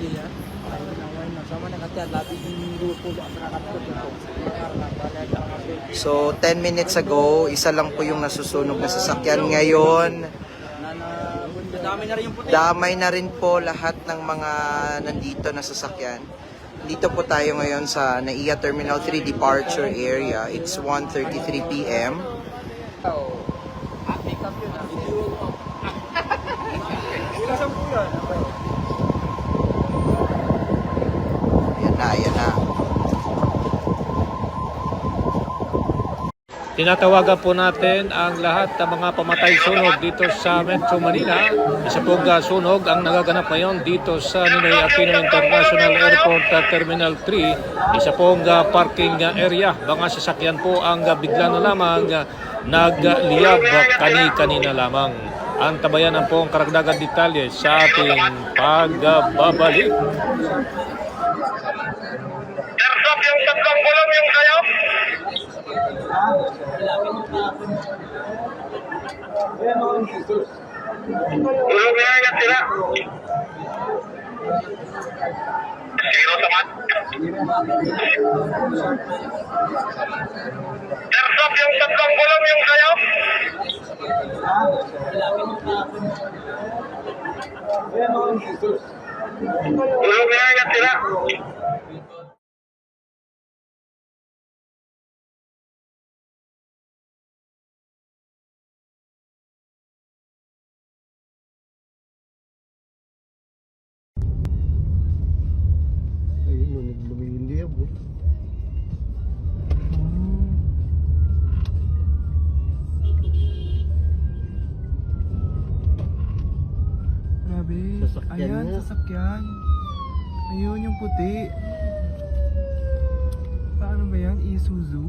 sila. Ayun na, why na. Sama na katiyan, labis yung grupo at nakakapot ito. So 10 minutes ago, isa lang po yung nasusunog na sasakyan. Ngayon, Dami na rin yung puti. damay na rin po lahat ng mga nandito na sasakyan. Dito po tayo ngayon sa NAIA Terminal 3 Departure Area. It's 1:33 p.m. Make up yun ah. Ilasang po yun. Ayan na. Tinatawagan po natin ang lahat ng mga pamatay sunog dito sa Metro Manila. Isa pong sunog ang nagaganap ngayon dito sa Ninoy Aquino International Airport Terminal 3. Isa pong parking area. Mga sasakyan po ang bigla na lamang nagliyab kani-kanina lamang. Antabayan po ang karagdagan detalye sa ating pagbabalik. Airsoft yung tatlong gulong yung sayo. Gulong niya yan sila. Zero sa mat. Airsoft yung tatlong gulong yung sayo. Gulong niya yan sila. Ayun, lumihindi yan, bro. Grabe. Sasakyan Ayan, niya. sasakyan. Ayun yung puti. Paano ba yan? Isuzu?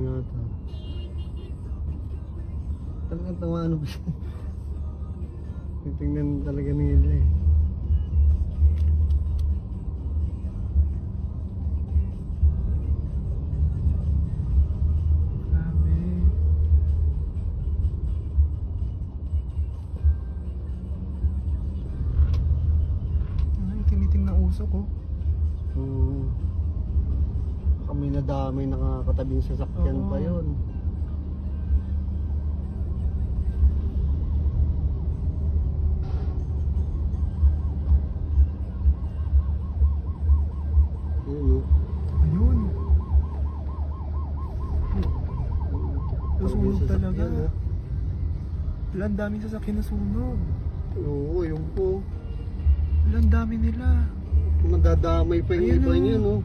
Yata. Talagang tamaan ba siya? Titingnan talaga nila eh. Grabe. Ay, kiniting na usok oh. Kami nadamay nakakatabing sasakyan Oo. pa yun. Ayun, Ayun. Nasunog talaga. Wala, ang daming sasakyan na sunog. Oo, yun po. Wala, ang dami nila. Madadamay pa yung Ayun, iba oh. niya, no?